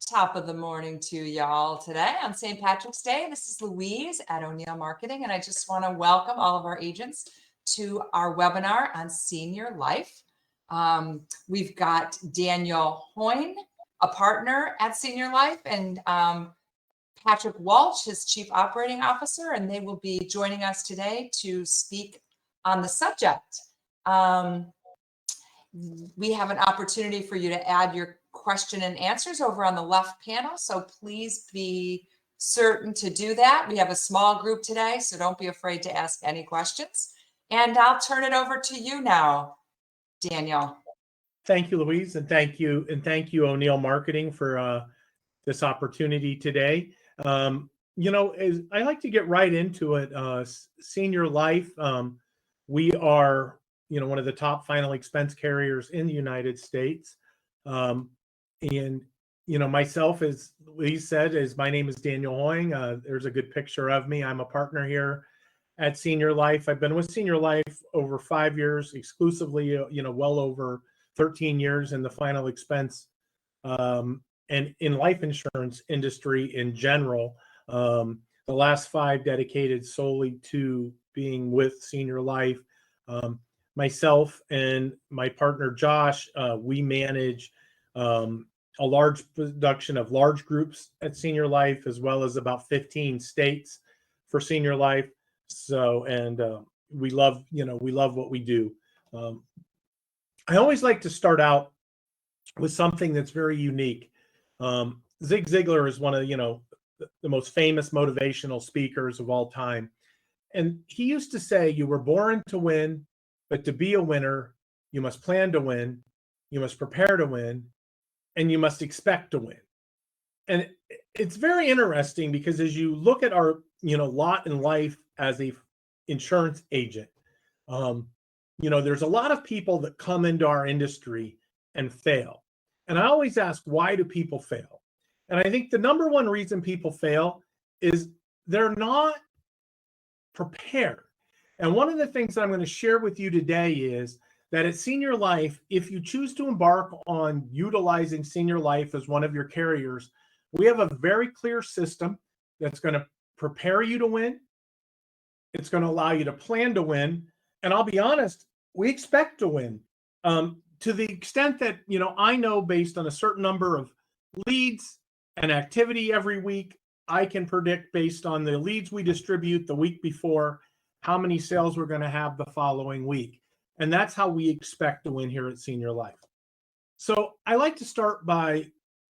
Top of the morning to y'all today on St. Patrick's Day. This is Louise at O'Neill Marketing, and I just want to welcome all of our agents to our webinar on senior life. We've got Daniel Hoyne, a partner at Senior Life, and Patrick Walsh, his Chief Operating Officer, and they will be joining us today to speak on the subject. We have an opportunity for you to add your question and answers over on the left panel, so please be certain to do that. We have a small group today, so don't be afraid to ask any questions. And I'll turn it over to you now, Daniel. Thank you, Louise, and thank you O'Neill Marketing for this opportunity today. I like to get right into it. Senior Life, we are one of the top final expense carriers in the United States. And myself, as Louise said, my name is Daniel Hoyne. There's a good picture of me. I'm a partner here at Senior Life. I've been with Senior Life over 5 years, exclusively, well over 13 years in the final expense and in life insurance industry in general. The last 5 dedicated solely to being with Senior Life. Myself and my partner Josh, we manage a large production of large groups at Senior Life, as well as about 15 states for Senior Life. So, and we love what we do. I always like to start out with something that's very unique. Zig Ziglar is one of the most famous motivational speakers of all time, and he used to say, "You were born to win, but to be a winner, you must plan to win, you must prepare to win, and you must expect to win." And it's very interesting because as you look at our, lot in life as a insurance agent, there's a lot of people that come into our industry and fail. And I always ask, why do people fail? And I think the number one reason people fail is they're not prepared. And one of the things that I'm going to share with you today is that at Senior Life, if you choose to embark on utilizing Senior Life as one of your carriers, we have a very clear system that's going to prepare you to win. It's going to allow you to plan to win. And I'll be honest, we expect to win to the extent that, I know based on a certain number of leads and activity every week, I can predict based on the leads we distribute the week before how many sales we're going to have the following week. And that's how we expect to win here at Senior Life. So I like to start by,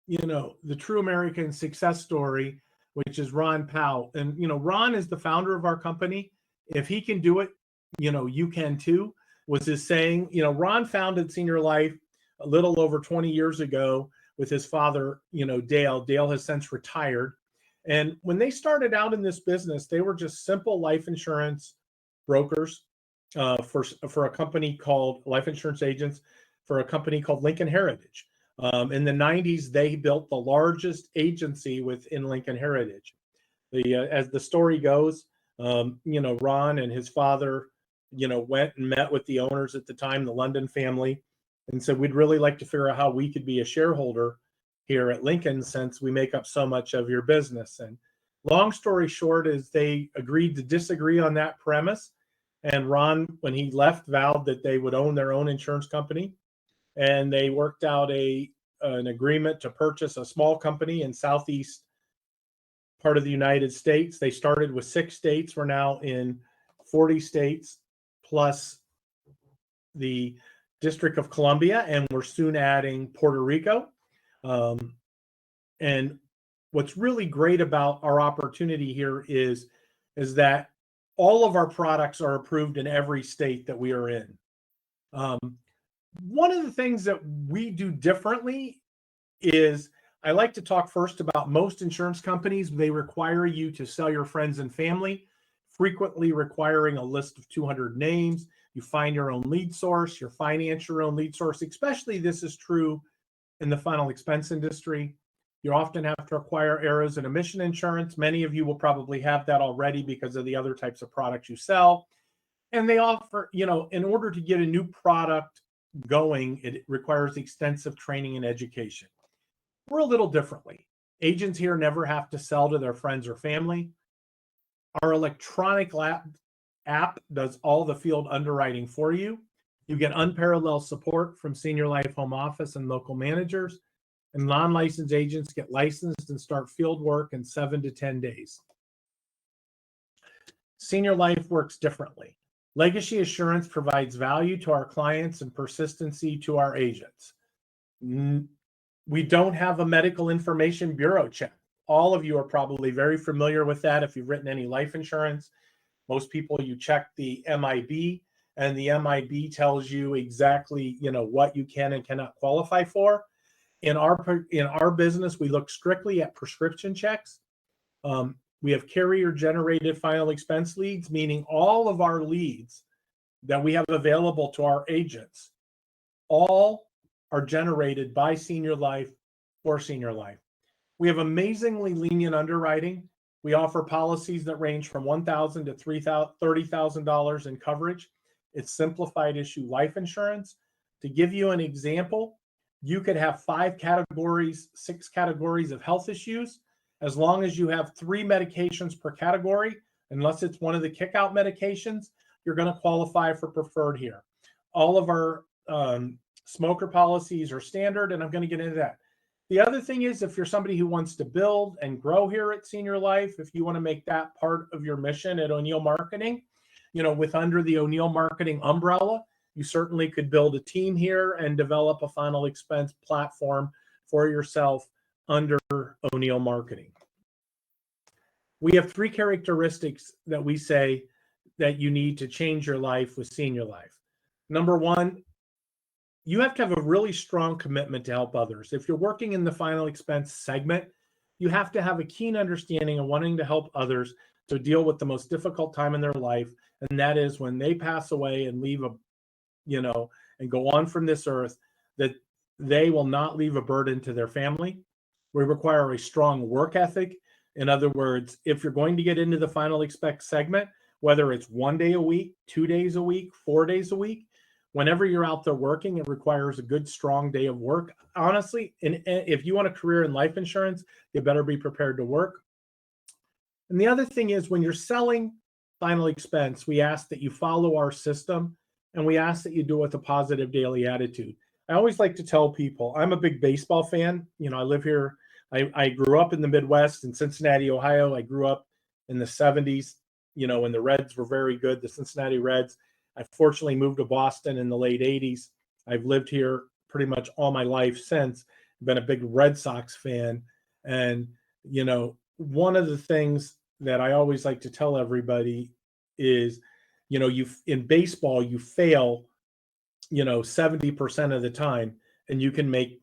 the true American success story, which is Ron Powell. And, Ron is the founder of our company. If he can do it, you can too, was his saying. Ron founded Senior Life a little over 20 years ago with his father, Dale. Dale has since retired. And when they started out in this business, they were just simple life insurance brokers for a company called life insurance agents for a company called Lincoln Heritage. In the 90s, they built the largest agency within Lincoln Heritage. As the story goes, Ron and his father, went and met with the owners at the time, the London family, and said, "We'd really like to figure out how we could be a shareholder here at Lincoln since we make up so much of your business." And long story short is they agreed to disagree on that premise. And Ron, when he left, vowed that they would own their own insurance company. And they worked out an agreement to purchase a small company in southeast part of the United States. They started with 6 states. We're now in 40 states, plus the District of Columbia, and we're soon adding Puerto Rico. And what's really great about our opportunity here is that all of our products are approved in every state that we are in. One of the things that we do differently is I like to talk first about most insurance companies. They require you to sell your friends and family, frequently requiring a list of 200 names. You find your own lead source, you finance your own lead source. Especially this is true in the final expense industry. You often have to acquire errors and omission insurance. Many of you will probably have that already because of the other types of products you sell. And they offer, in order to get a new product going, it requires extensive training and education. we're a little differently. Agents here never have to sell to their friends or family. Our electronic app does all the field underwriting for you. You get unparalleled support from Senior Life Home Office and local managers, and non-licensed agents get licensed and start field work in 7 to 10 days. Senior Life works differently. Legacy Assurance provides value to our clients and persistency to our agents. We don't have a medical information bureau check. All of you are probably very familiar with that if you've written any life insurance. Most people, you check the MIB, and the MIB tells you exactly, what you can and cannot qualify for. In our business, we look strictly at prescription checks. We have carrier-generated final expense leads, meaning all of our leads that we have available to our agents, all are generated by Senior Life for Senior Life. We have amazingly lenient underwriting. We offer policies that range from $1,000 to $30,000 in coverage. It's simplified issue life insurance. To give you an example, you could have 6 categories of health issues. As long as you have 3 medications per category, unless it's one of the kick-out medications, you're going to qualify for preferred here. All of our smoker policies are standard, and I'm going to get into that. The other thing is, if you're somebody who wants to build and grow here at Senior Life, if you want to make that part of your mission at O'Neill Marketing, with under the O'Neill Marketing umbrella, you certainly could build a team here and develop a final expense platform for yourself under O'Neill Marketing. We have 3 characteristics that we say that you need to change your life with Senior Life. Number 1, you have to have a really strong commitment to help others. If you're working in the final expense segment, you have to have a keen understanding of wanting to help others to deal with the most difficult time in their life, and that is when they pass away and leave and go on from this earth, that they will not leave a burden to their family. We require a strong work ethic. In other words, if you're going to get into the final expense segment, whether it's 1 day a week, 2 days a week, 4 days a week, whenever you're out there working, it requires a good, strong day of work. Honestly, and if you want a career in life insurance, you better be prepared to work. And the other thing is, when you're selling final expense, we ask that you follow our system, and we ask that you do it with a positive daily attitude. I always like to tell people, I'm a big baseball fan. I live here. I grew up in the Midwest in Cincinnati, Ohio. I grew up in the 70s, when the Reds were very good, the Cincinnati Reds. I fortunately moved to Boston in the late 80s. I've lived here pretty much all my life since. I've been a big Red Sox fan. And, one of the things that I always like to tell everybody is, in baseball, you fail, 70% of the time, and you can make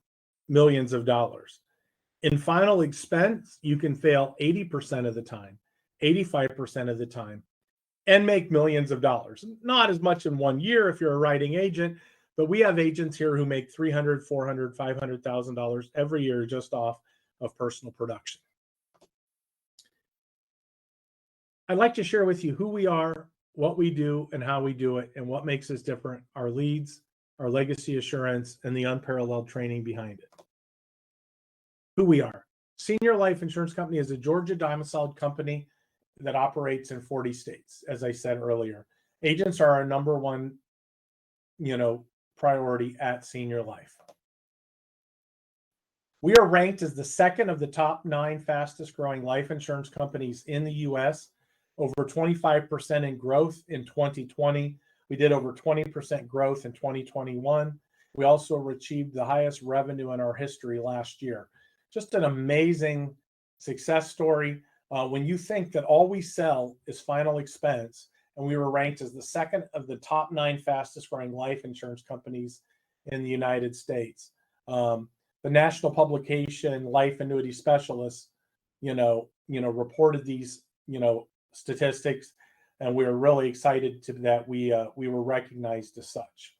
millions of dollars. In final expense, you can fail 80% of the time, 85% of the time, and make millions of dollars. Not as much in 1 year if you're a writing agent, but we have agents here who make $300,000, $400,000, $500,000 every year just off of personal production. I'd like to share with you who we are, what we do, and how we do it, and what makes us different, our leads, our legacy assurance, and the unparalleled training behind it. Who we are. Senior Life Insurance Company is a Georgia domiciled company that operates in 40 states, as I said earlier. Agents are our number one, priority at Senior Life. We are ranked as the second of the top 9 fastest growing life insurance companies in the U.S., over 25% in growth in 2020. We did over 20% growth in 2021. We also achieved the highest revenue in our history last year. Just an amazing success story. When you think that all we sell is final expense, and we were ranked as the second of the top 9 fastest growing life insurance companies in the United States. The national publication Life Annuity Specialists, reported these, statistics, and we were really excited that we were recognized as such.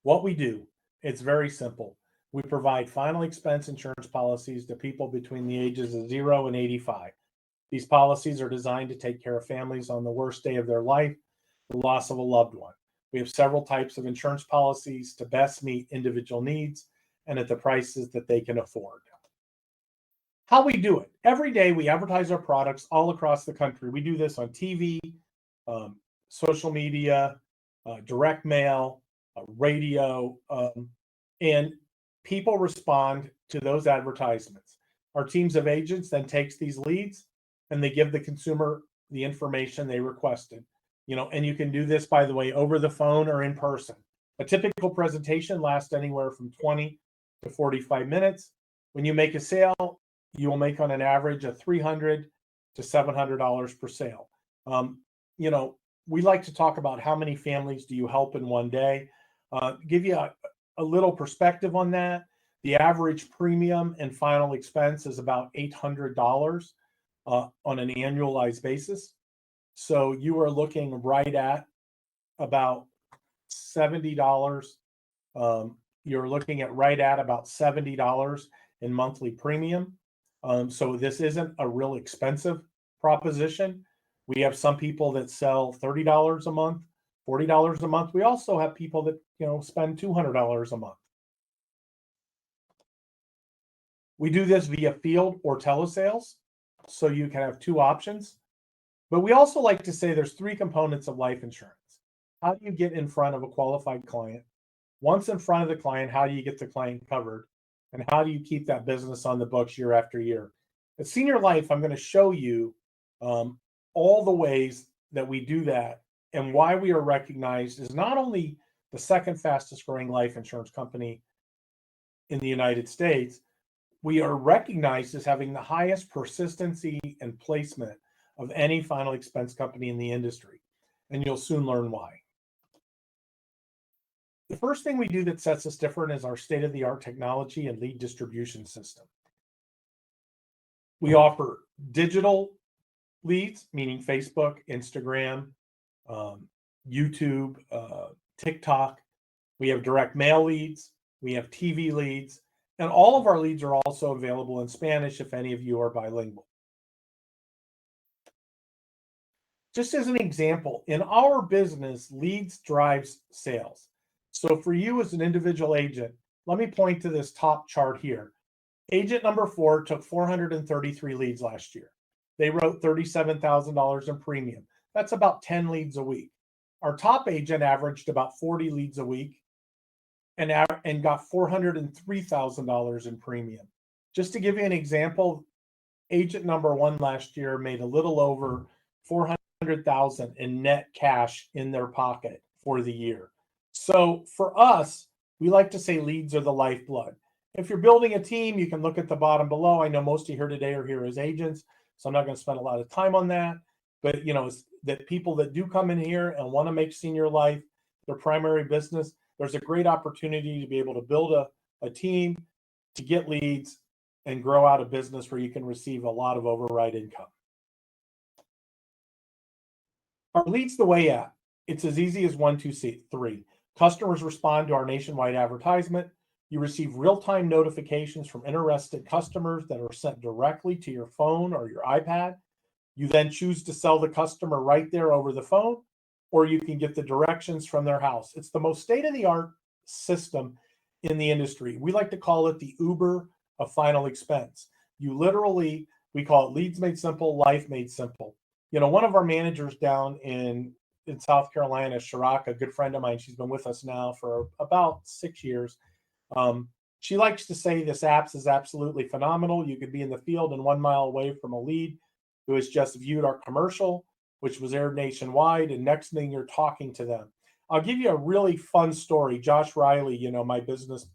What we do, it's very simple. We provide final expense insurance policies to people between the ages of 0 and 85. These policies are designed to take care of families on the worst day of their life, the loss of a loved one. We have several types of insurance policies to best meet individual needs, and at the prices that they can afford. How we do it. Every day we advertise our products all across the country. We do this on TV, social media, direct mail, radio, and people respond to those advertisements. Our teams of agents then takes these leads and they give the consumer the information they requested. And you can do this, by the way, over the phone or in person. A typical presentation lasts anywhere from 20 to 45 minutes. When you make a sale, you will make on an average of $300 to $700 per sale. We like to talk about how many families do you help in one day. Give you a little perspective on that. The average premium and final expense is about $800 on an annualized basis. So you are looking right at about $70. You're looking at right at about $70 in monthly premium. So this isn't a real expensive proposition. We have some people that sell $30 a month, $40 a month. We also have people that spend $200 a month. We do this via field or telesales, so you can have two options. But we also like to say there's three components of life insurance. How do you get in front of a qualified client? Once in front of the client, how do you get the client covered? And how do you keep that business on the books year after year? At Senior Life, I'm going to show you all the ways that we do that and why we are recognized as not only the second fastest growing life insurance company in the United States, we are recognized as having the highest persistency and placement of any final expense company in the industry. And you'll soon learn why. The first thing we do that sets us different is our state-of-the-art technology and lead distribution system. We offer digital leads, meaning Facebook, Instagram, YouTube, TikTok. We have direct mail leads. We have TV leads. And all of our leads are also available in Spanish if any of you are bilingual. Just as an example, in our business, leads drives sales. So for you as an individual agent, let me point to this top chart here. Agent number 4 took 433 leads last year. They wrote $37,000 in premium. That's about 10 leads a week. Our top agent averaged about 40 leads a week and got $403,000 in premium. Just to give you an example, agent number 1 last year made a little over $400,000 in net cash in their pocket for the year. So for us, we like to say leads are the lifeblood. If you're building a team, you can look at the bottom below. I know most of you here today are here as agents, so I'm not going to spend a lot of time on that. But it's that people that do come in here and want to make Senior Life their primary business, there's a great opportunity to be able to build a team, to get leads, and grow out a business where you can receive a lot of override income. Are leads the way out? It's as easy as 1, 2, 3. Customers respond to our nationwide advertisement. You receive real-time notifications from interested customers that are sent directly to your phone or your iPad. You then choose to sell the customer right there over the phone, or you can get the directions from their house. It's the most state-of-the-art system in the industry. We like to call it the Uber of final expense. We call it leads made simple, life made simple. One of our managers down in South Carolina, Shiraka, a good friend of mine, she's been with us now for about 6 years. She likes to say this app is absolutely phenomenal. You could be in the field and 1 mile away from a lead who has just viewed our commercial, which was aired nationwide, and next thing you're talking to them. I'll give you a really fun story. Josh Riley, my business,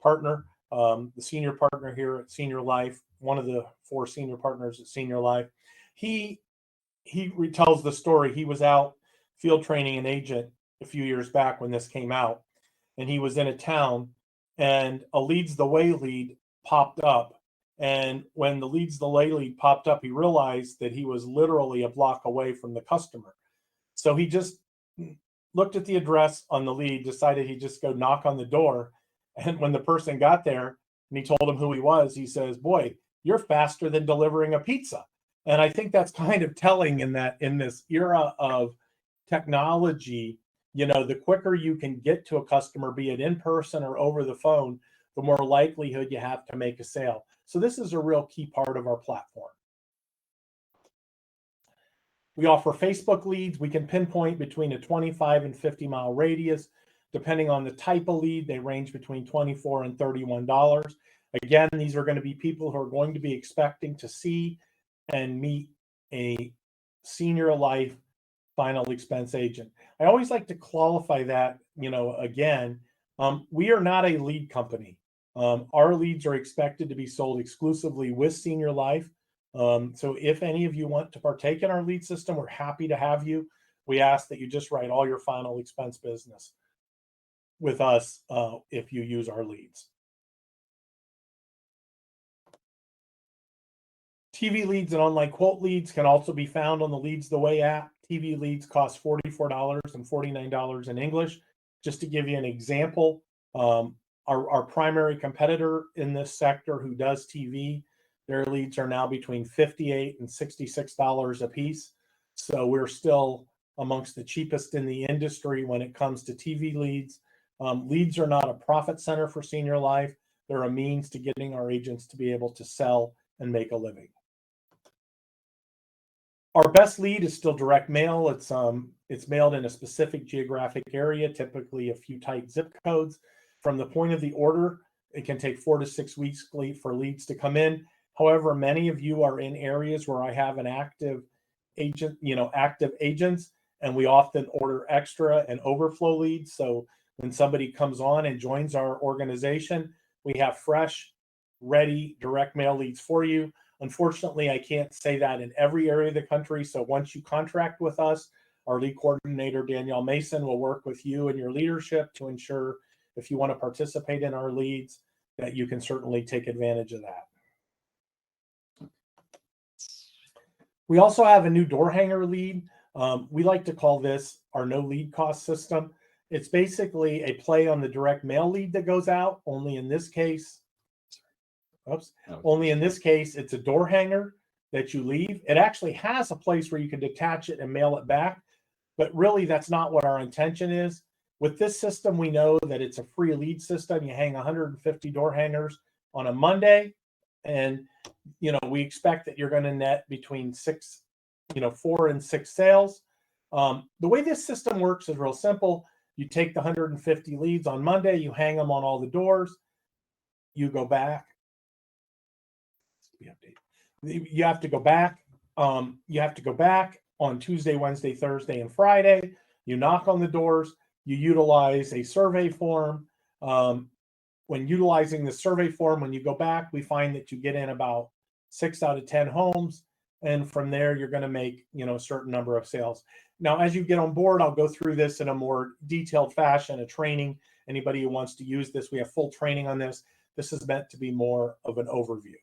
partner, the senior partner here at Senior Life, one of the 4 senior partners at Senior Life, he retells the story. He was out field training an agent a few years back when this came out, and he was in a town, and a leads the way lead popped up. And when the leads the way lead popped up, he realized that he was literally a block away from the customer. So he just looked at the address on the lead, decided he'd just go knock on the door. And when the person got there and he told him who he was, he says, "Boy, you're faster than delivering a pizza." And I think that's kind of telling in this era of technology, the quicker you can get to a customer, be it in person or over the phone, the more likelihood you have to make a sale. So this is a real key part of our platform. We offer Facebook leads. We can pinpoint between a 25 and 50-mile radius. Depending on the type of lead, they range between $24 and $31. Again, these are going to be people who are going to be expecting to see and meet a senior life final expense agent. I always like to qualify that, again, we are not a lead company. Our leads are expected to be sold exclusively with Senior Life. So if any of you want to partake in our lead system, we're happy to have you. We ask that you just write all your final expense business with us if you use our leads. TV leads and online quote leads can also be found on the Leads the Way app. TV leads cost $44 and $49 in English. Just to give you an example, our primary competitor in this sector who does TV, their leads are now between $58 and $66 a piece. So we're still amongst the cheapest in the industry when it comes to TV leads. Leads are not a profit center for Senior Life. They're a means to getting our agents to be able to sell and make a living. Our best lead is still direct mail. It's mailed in a specific geographic area, typically a few tight zip codes. From the point of the order, it can take 4 to 6 weeks for leads to come in. However, many of you are in areas where I have an active agent, active agents, and we often order extra and overflow leads. So when somebody comes on and joins our organization, we have fresh, ready direct mail leads for you. Unfortunately, I can't say that in every area of the country. So once you contract with us, our lead coordinator, Danielle Mason, will work with you and your leadership to ensure if you want to participate in our leads, that you can certainly take advantage of that. We also have a new door hanger lead. We like to call this our no lead cost system. It's basically a play on the direct mail lead that goes out, only in this case, it's a door hanger that you leave. It actually has a place where you can detach it and mail it back, but really that's not what our intention is. With this system, we know that it's a free lead system. You hang 150 door hangers on a Monday, and we expect that you're going to net between 4 and 6 sales. The way this system works is real simple. You take the 150 leads on Monday, you hang them on all the doors, you go back. You have to go back. You have to go back on Tuesday, Wednesday, Thursday, and Friday. You knock on the doors. You utilize a survey form. When utilizing the survey form, when you go back, we find that you get in about 6 out of 10 homes. And from there, you're going to make, a certain number of sales. Now, as you get on board, I'll go through this in a more detailed fashion, a training. Anybody who wants to use this, we have full training on this. This is meant to be more of an overview.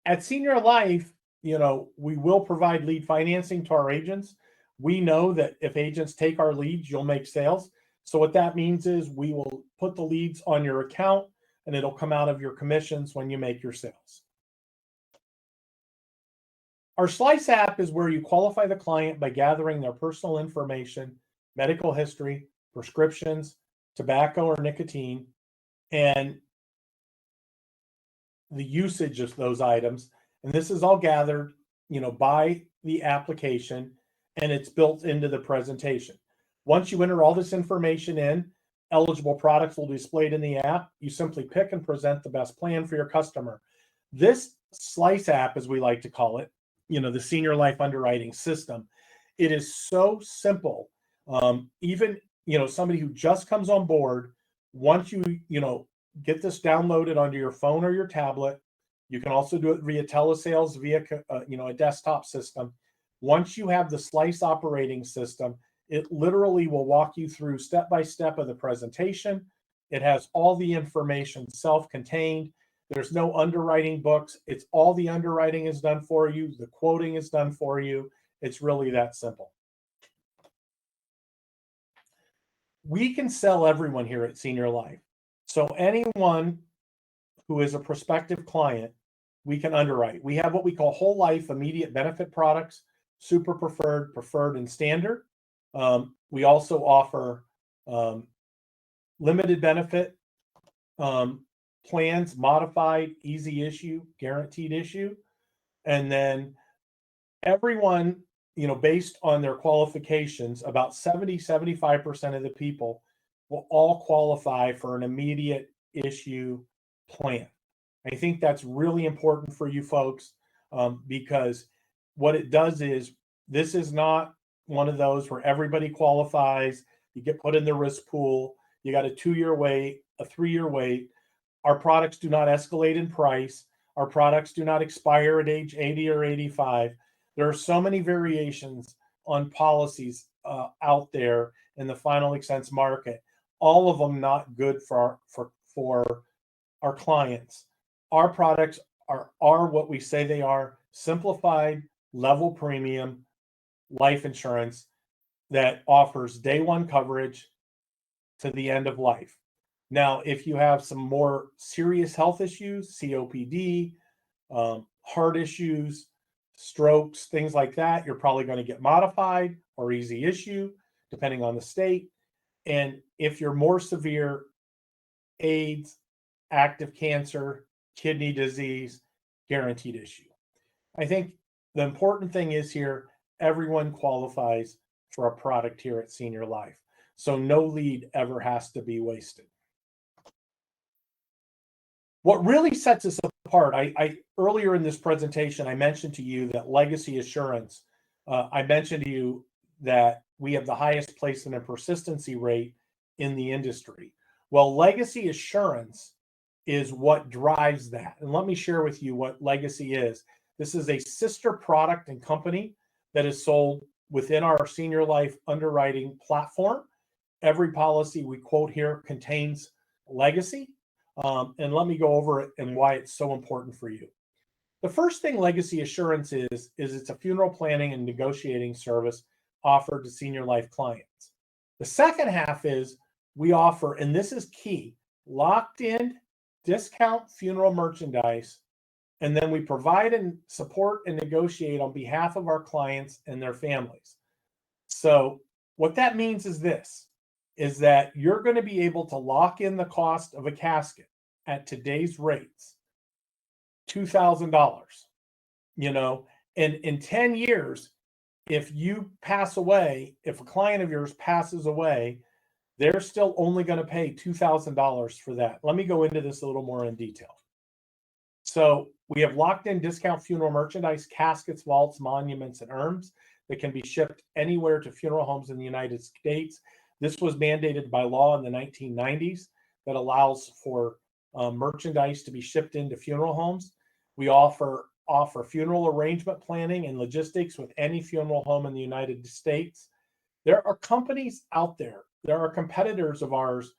At Senior Life, we will provide lead financing to our agents. We know that if agents take our leads, you'll make sales. So what that means is we will put the leads on your account and it'll come out of your commissions when you make your sales. Our Slice app is where you qualify the client by gathering their personal information, medical history, prescriptions, tobacco or nicotine, and the usage of those items. And this is all gathered, by the application, and it's built into the presentation. Once you enter all this information in, eligible products will be displayed in the app. You simply pick and present the best plan for your customer. This Slice app, as we like to call it, the Senior Life underwriting system, it is so simple. Even, somebody who just comes on board, once you, get this downloaded onto your phone or your tablet, you can also do it via telesales, via, a desktop system. Once you have the Slice operating system, it literally will walk you through step by step of the presentation. It has all the information self-contained. There's no underwriting books. It's all the underwriting is done for you. The quoting is done for you. It's really that simple. We can sell everyone here at Senior Life. So anyone who is a prospective client, we can underwrite. We have what we call whole life immediate benefit products, super preferred, and standard. We also offer limited benefit plans, modified, easy issue, guaranteed issue. And then everyone, based on their qualifications, about 75% of the people will all qualify for an immediate issue plan. I think that's really important for you folks, because what it does is, this is not one of those where everybody qualifies, you get put in the risk pool, you got a 2-year wait, a 3-year wait. Our products do not escalate in price. Our products do not expire at age 80 or 85. There are so many variations on policies out there in the final expense market, all of them not good for our clients. Our products are what we say they are: simplified, level premium life insurance that offers day one coverage to the end of life. Now, if you have some more serious health issues, COPD, heart issues, strokes, things like that, you're probably going to get modified or easy issue, depending on the state. And if you're more severe, AIDS, active cancer, kidney disease, guaranteed issue. I think the important thing is here, everyone qualifies for a product here at Senior Life. So no lead ever has to be wasted. What really sets us apart, I earlier in this presentation, I mentioned to you that legacy assurance, I mentioned to you that we have the highest placement and persistency rate in the industry. Well, legacy assurance is what drives that. And let me share with you what legacy is. This is a sister product and company that is sold within our Senior Life underwriting platform. Every policy we quote here contains legacy. And let me go over it and why it's so important for you. The first thing legacy assurance is it's a funeral planning and negotiating service offered to Senior Life clients. The second half is we offer, and this is key, locked in discount funeral merchandise, and then we provide and support and negotiate on behalf of our clients and their families. So what that means is this, is that you're going to be able to lock in the cost of a casket at today's rates, $2,000, and in 10 years, if you pass away, if a client of yours passes away, they're still only going to pay $2,000 for that. Let me go into this a little more in detail. So we have locked in discount funeral merchandise, caskets, vaults, monuments, and urns that can be shipped anywhere to funeral homes in the United States. This was mandated by law in the 1990s that allows for merchandise to be shipped into funeral homes. We offer funeral arrangement planning and logistics with any funeral home in the United States. There are companies out there. There are competitors of ours,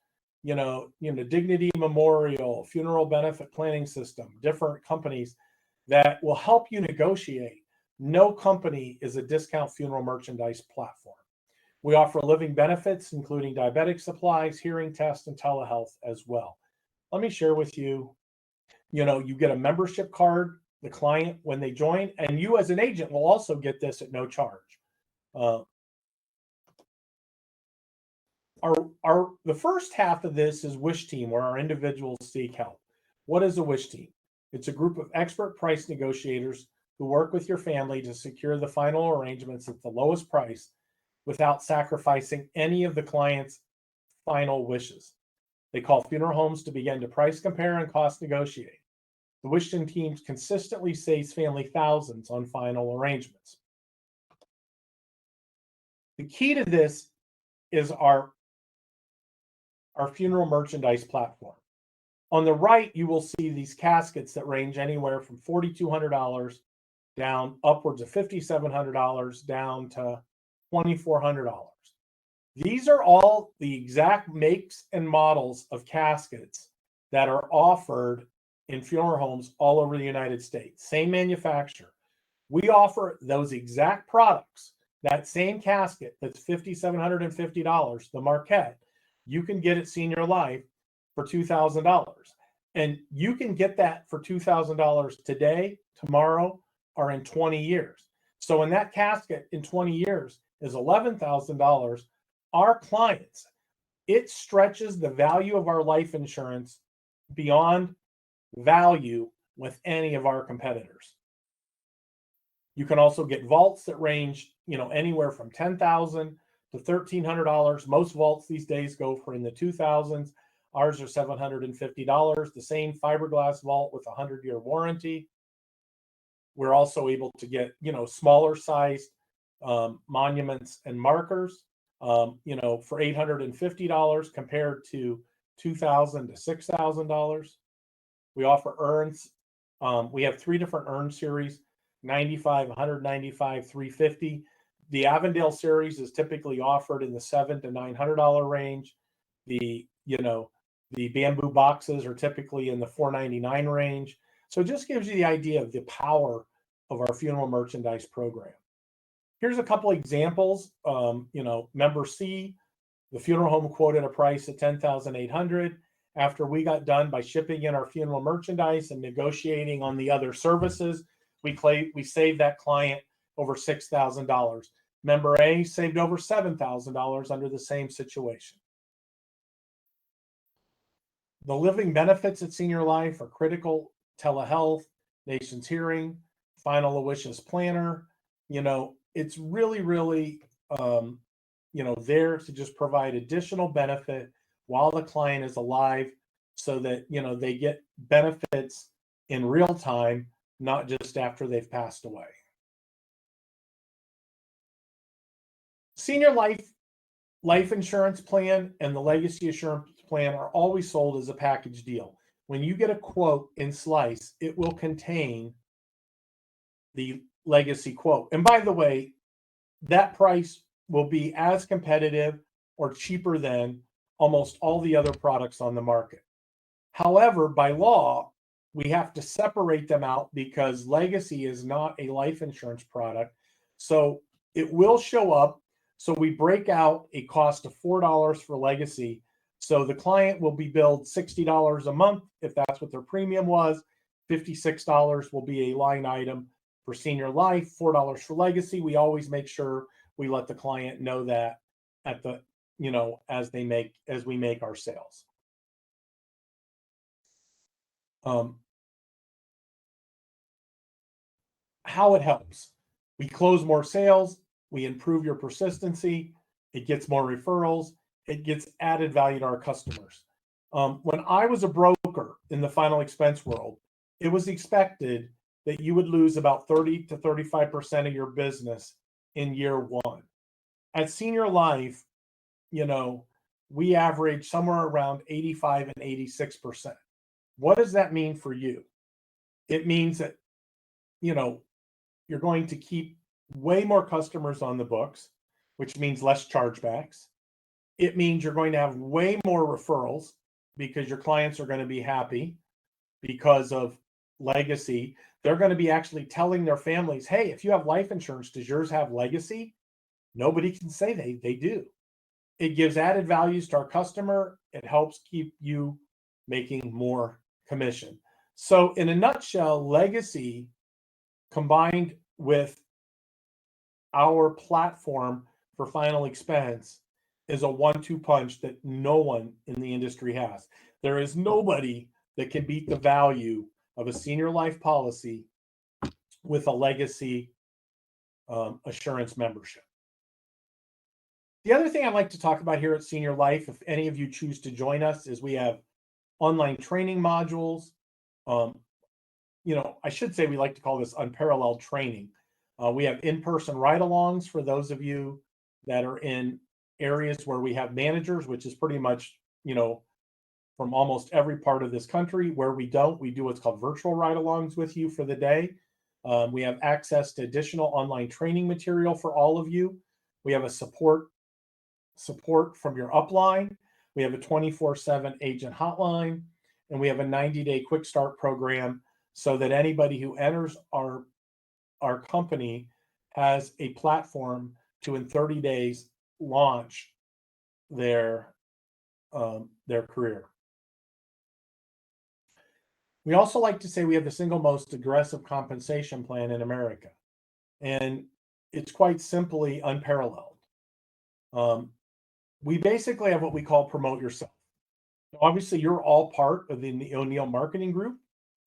Dignity Memorial, Funeral Benefit Planning System, different companies that will help you negotiate. No company is a discount funeral merchandise platform. We offer living benefits, including diabetic supplies, hearing tests, and telehealth as well. Let me share with you, you get a membership card, the client, when they join, and you as an agent will also get this at no charge. The first half of this is Wish Team, where our individuals seek help. What is a Wish Team? It's a group of expert price negotiators who work with your family to secure the final arrangements at the lowest price without sacrificing any of the client's final wishes. They call funeral homes to begin to price compare and cost negotiate. The Wish Team consistently saves family thousands on final arrangements. The key to this is our funeral merchandise platform. On the right, you will see these caskets that range anywhere from $4,200 down upwards of $5,700 down to $2,400. These are all the exact makes and models of caskets that are offered in funeral homes all over the United States. Same manufacturer. We offer those exact products, that same casket that's $5,750, the Marquette, you can get at Senior Life for $2,000. And you can get that for $2,000 today, tomorrow, or in 20 years. So when that casket in 20 years is $11,000, our clients, it stretches the value of our life insurance beyond value with any of our competitors. You can also get vaults that range, anywhere from $10,000 to $1,300. Most vaults these days go for in the 2000s. Ours are $750. The same fiberglass vault with a 100-year warranty. We're also able to get, smaller sized monuments and markers, for $850 compared to $2,000 to $6,000. We offer urns. We have 3 different urn series: 95, 195, 350. The Avondale series is typically offered in the $700 to $900 range. The bamboo boxes are typically in the $499 range. So it just gives you the idea of the power of our funeral merchandise program. Here's a couple examples. Member C, the funeral home quoted a price at $10,800. After we got done by shipping in our funeral merchandise and negotiating on the other services, we saved that client over $6,000. Member A saved over $7,000 under the same situation. The living benefits at Senior Life are critical telehealth, Nation's Hearing, Final Wishes Planner. It's really, really, there to just provide additional benefit while the client is alive, so that, they get benefits in real time, not just after they've passed away. Senior life insurance plan and the legacy assurance plan are always sold as a package deal. When you get a quote in Slice, it will contain the legacy quote. And by the way, that price will be as competitive or cheaper than almost all the other products on the market. However, by law, we have to separate them out because legacy is not a life insurance product. So it will show up. So we break out a cost of $4 for legacy. So the client will be billed $60 a month if that's what their premium was. $56 will be a line item for Senior Life, $4 for legacy. We always make sure we let the client know that at the, as we make our sales. How it helps. We close more sales. We improve your persistency. It gets more referrals. It gets added value to our customers. When I was a broker in the final expense world, it was expected that you would lose about 30 to 35% of your business in year 1. At Senior Life, we average somewhere around 85 and 86%. What does that mean for you? It means that, you're going to keep way more customers on the books, which means less chargebacks. It means you're going to have way more referrals because your clients are going to be happy because of legacy. They're going to be actually telling their families, hey, if you have life insurance, does yours have legacy? Nobody can say they do. It gives added values to our customer. It helps keep you making more commission. So in a nutshell, legacy combined with our platform for final expense is a 1-2 punch that no one in the industry has. There is nobody that can beat the value of a Senior Life policy with a legacy assurance membership. The other thing I'd like to talk about here at Senior Life, if any of you choose to join us, is we have online training modules. I should say we like to call this Unparalleled Training. We have in-person ride-alongs for those of you that are in areas where we have managers, which is pretty much, from almost every part of this country. Where we don't, we do what's called virtual ride-alongs with you for the day. We have access to additional online training material for all of you. We have a support from your upline. We have a 24/7 agent hotline, and we have a 90-day quick start program so that anybody who enters our company has a platform to, in 30 days, launch their career. We also like to say we have the single most aggressive compensation plan in America, and it's quite simply unparalleled. we basically have what we call promote yourself. Obviously, you're all part of the O'Neill Marketing Group,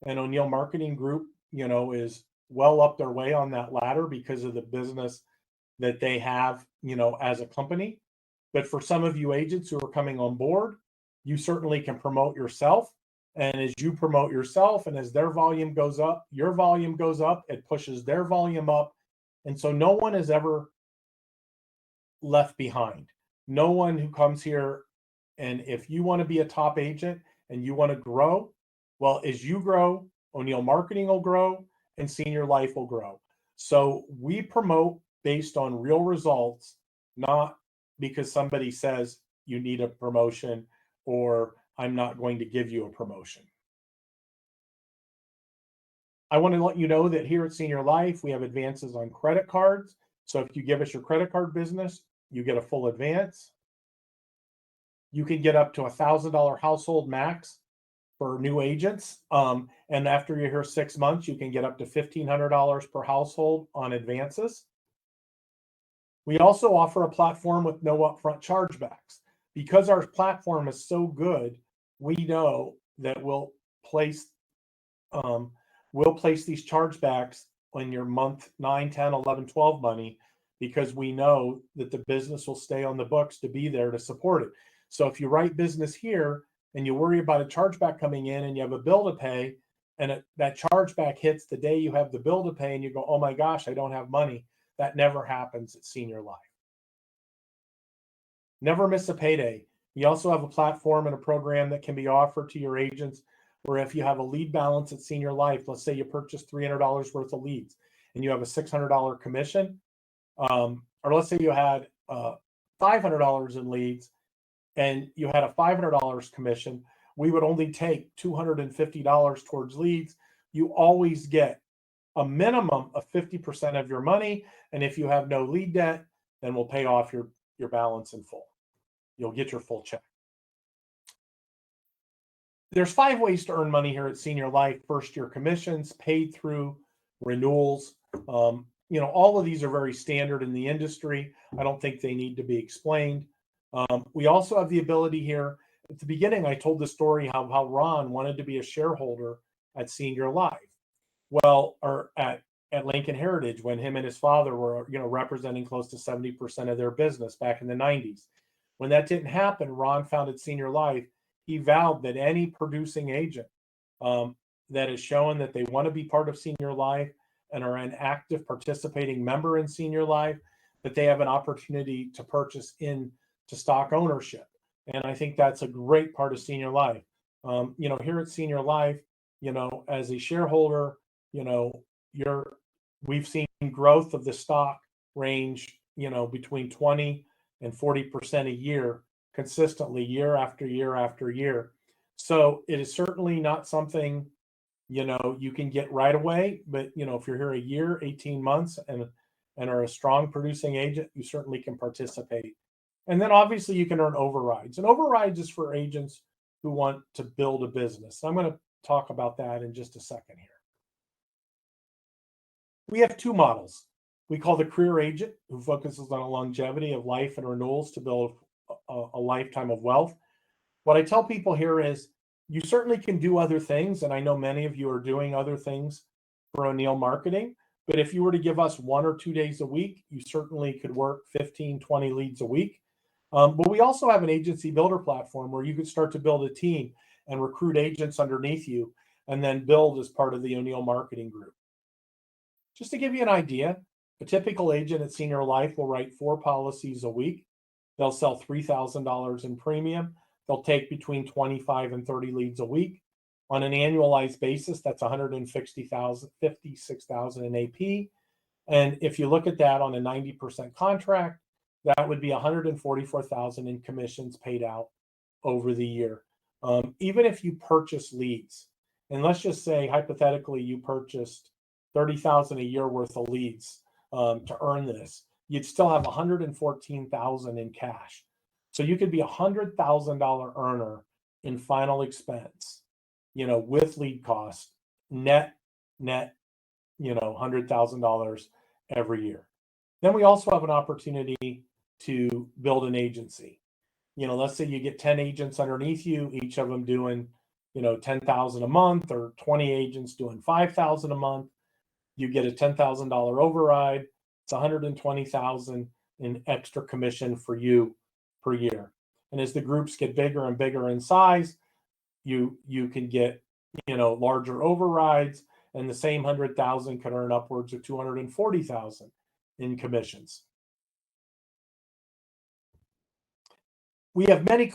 and O'Neill Marketing Group, is well up their way on that ladder because of the business that they have, as a company. But for some of you agents who are coming on board, you certainly can promote yourself. And as you promote yourself and as their volume goes up, your volume goes up, it pushes their volume up. And so no one is ever left behind. No one who comes here, and if you want to be a top agent and you want to grow, well, as you grow, O'Neill Marketing will grow and Senior Life will grow. So we promote based on real results, not because somebody says you need a promotion or I'm not going to give you a promotion. I want to let you know that here at Senior Life, we have advances on credit cards. So if you give us your credit card business, you get a full advance. You can get up to $1,000 household max for new agents. And after you're here 6 months, you can get up to $1,500 per household on advances. We also offer a platform with no upfront chargebacks. Because our platform is so good, we know that we'll place these chargebacks on your month 9, 10, 11, 12 money, because we know that the business will stay on the books to be there to support it. So if you write business here and you worry about a chargeback coming in and you have a bill to pay, and that chargeback hits the day you have the bill to pay and you go, oh my gosh, I don't have money. That never happens at Senior Life. Never miss a payday. We also have a platform and a program that can be offered to your agents where if you have a lead balance at Senior Life, let's say you purchased $300 worth of leads and you have a $600 commission, or let's say you had $500 in leads and you had a $500 commission, we would only take $250 towards leads. You always get a minimum of 50% of your money. And if you have no lead debt, then we'll pay off your balance in full. You'll get your full check. There's 5 ways to earn money here at Senior Life. First year commissions, paid through, renewals. All of these are very standard in the industry. I don't think they need to be explained. We also have the ability here. At the beginning, I told the story how Ron wanted to be a shareholder at Senior Life. Well, or at Lincoln Heritage, when him and his father were, representing close to 70% of their business back in the 90s. When that didn't happen, Ron founded Senior Life. He vowed that any producing agent that has shown that they want to be part of Senior Life and are an active participating member in Senior Life, that they have an opportunity to purchase into stock ownership. And I think that's a great part of Senior Life. Here at Senior Life, as a shareholder, we've seen growth of the stock range, between 20 and 40% a year, consistently year after year after year. So it is certainly not something, you can get right away, but if you're here a year, 18 months and are a strong producing agent, you certainly can participate. And then obviously you can earn overrides. And overrides is for agents who want to build a business. I'm going to talk about that in just a second here. We have 2 models. We call the career agent, who focuses on a longevity of life and renewals to build a lifetime of wealth. What I tell people here is you certainly can do other things, and I know many of you are doing other things for O'Neill Marketing, but if you were to give us 1 or 2 days a week, you certainly could work 15, 20 leads a week. But we also have an agency builder platform where you could start to build a team and recruit agents underneath you and then build as part of the O'Neill Marketing Group. Just to give you an idea, a typical agent at Senior Life will write 4 policies a week. They'll sell $3,000 in premium. They'll take between 25 and 30 leads a week. On an annualized basis, that's $156,000 in AP. And if you look at that on a 90% contract, that would be $144,000 in commissions paid out over the year. Even if you purchase leads, and let's just say hypothetically you purchased $30,000 a year worth of leads to earn this, you'd still have $114,000 in cash. So you could be $100,000 earner in final expense, with lead cost, net, $100,000 every year. Then we also have an opportunity to build an agency. let's say you get 10 agents underneath you, each of them doing, 10,000 a month, or 20 agents doing 5,000 a month. You get a $10,000 override. It's 120,000 in extra commission for you per year. And as the groups get bigger and bigger in size, you can get, larger overrides, and the same 100,000 can earn upwards of 240,000 in commissions. We have many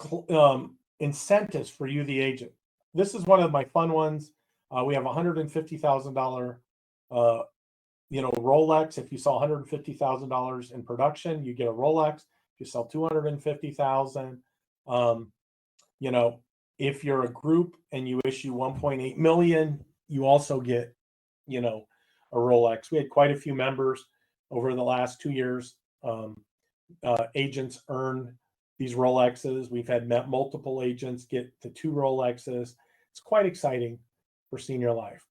incentives for you, the agent. This is one of my fun ones. We have $150,000, Rolex. If you sell $150,000 in production, you get a Rolex. If you sell 250,000, if you're a group and you issue 1.8 million, you also get, a Rolex. We had quite a few members over the last 2 years. Agents earn these Rolexes. We've had multiple agents get to 2 Rolexes. It's quite exciting for Senior Life.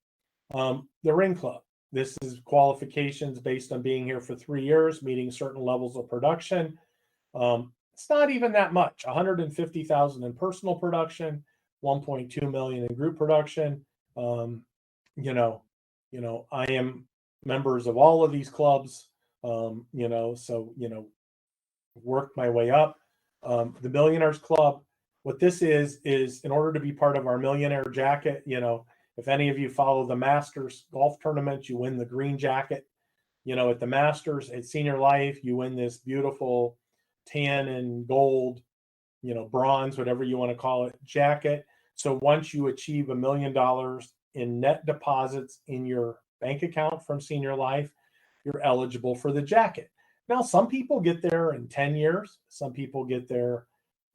The Ring Club. This is qualifications based on being here for 3 years, meeting certain levels of production. It's not even that much. 150,000 in personal production, 1.2 million in group production. I am members of all of these clubs. Worked my way up. The Millionaires Club. What this is in order to be part of our Millionaire Jacket, if any of you follow the Masters golf tournament, you win the green jacket. At the Masters, at Senior Life, you win this beautiful tan and gold, bronze, whatever you want to call it, jacket. So once you achieve $1 million in net deposits in your bank account from Senior Life, you're eligible for the jacket. Now, some people get there in 10 years. Some people get there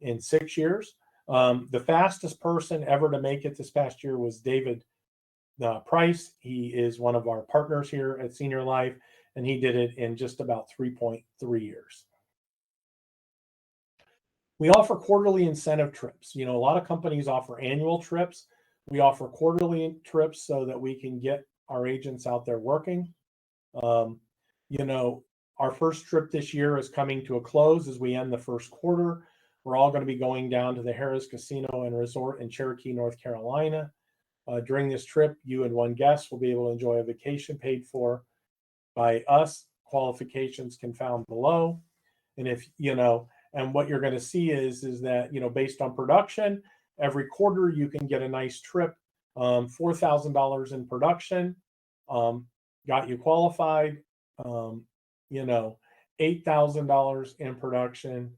in 6 years. The fastest person ever to make it this past year was David Price. He is one of our partners here at Senior Life, and he did it in just about 3.3 years. We offer quarterly incentive trips. A lot of companies offer annual trips. We offer quarterly trips so that we can get our agents out there working. Our first trip this year is coming to a close as we end the first quarter. We're all going to be going down to the Harrah's Casino and Resort in Cherokee, North Carolina. During this trip, you and one guest will be able to enjoy a vacation paid for by us. Qualifications can be found below. And and what you're going to see is that, based on production, every quarter you can get a nice trip. $4,000 in production got you qualified. $8,000 in production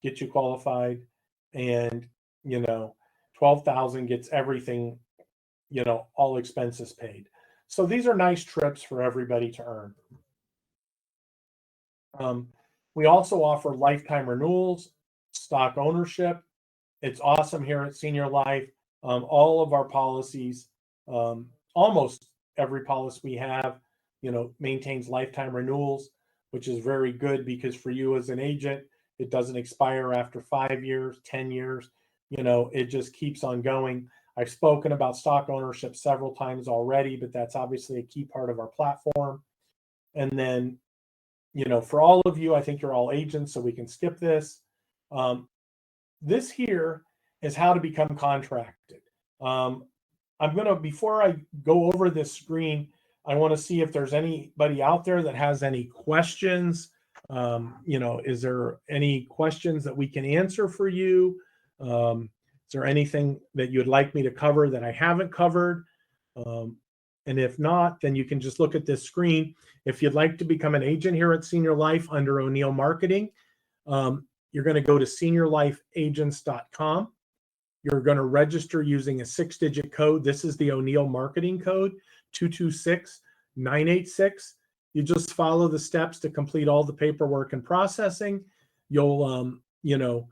get you qualified, and 12,000 gets everything, all expenses paid. So these are nice trips for everybody to earn. We also offer lifetime renewals, stock ownership. It's awesome here at Senior Life. All of our policies, almost every policy we have, maintains lifetime renewals, which is very good because for you as an agent, it doesn't expire after 5 years, 10 years. It just keeps on going. I've spoken about stock ownership several times already, but that's obviously a key part of our platform. And then, for all of you, I think you're all agents, so we can skip this. This here is how to become contracted. Before I go over this screen, I want to see if there's anybody out there that has any questions. Is there any questions that we can answer for you? Is there anything that you'd like me to cover that I haven't covered? And if not, then you can just look at this screen. If you'd like to become an agent here at Senior Life under O'Neill Marketing, you're going to go to seniorlifeagents.com. You're going to register using a 6-digit code. This is the O'Neill Marketing code, 226986. You just follow the steps to complete all the paperwork and processing. You'll, you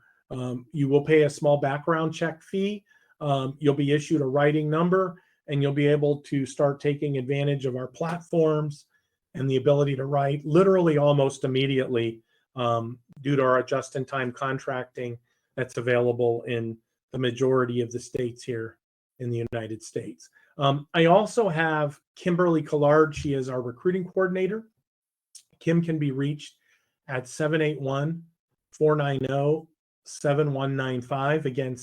will pay a small background check fee. You'll be issued a writing number, and you'll be able to start taking advantage of our platforms and the ability to write literally almost immediately due to our just-in-time contracting that's available in the majority of the states here in the United States. I also have Kimberly Collard. She is our recruiting coordinator. Kim can be reached at 781-490-7195. Again,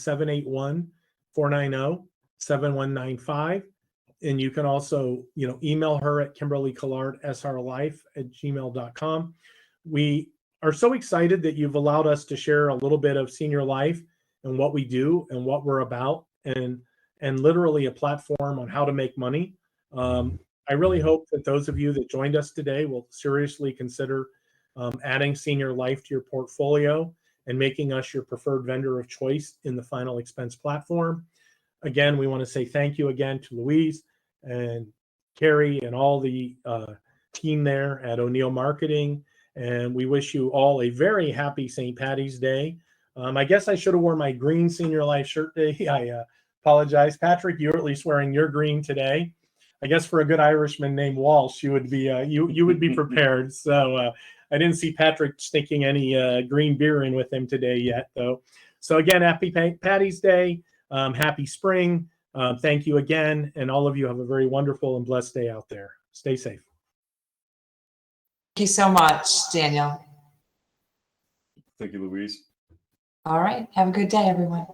781-490-7195. And you can also, email her at kimberlykillard@srlife@gmail.com. We are so excited that you've allowed us to share a little bit of Senior Life and what we do and what we're about, and literally a platform on how to make money. I really hope that those of you that joined us today will seriously consider adding Senior Life to your portfolio and making us your preferred vendor of choice in the final expense platform. Again, we want to say thank you again to Louise and Carrie and all the team there at O'Neill Marketing. And we wish you all a very happy St. Patty's Day. I guess I should have worn my green Senior Life shirt today. I apologize. Patrick, you're at least wearing your green today. I guess for a good Irishman named Walsh, you would be you would be prepared. So I didn't see Patrick sticking any green beer in with him today yet, though. So again, happy Patty's Day. Happy spring. Thank you again. And all of you have a very wonderful and blessed day out there. Stay safe. Thank you so much, Daniel. Thank you, Louise. All right. Have a good day, everyone.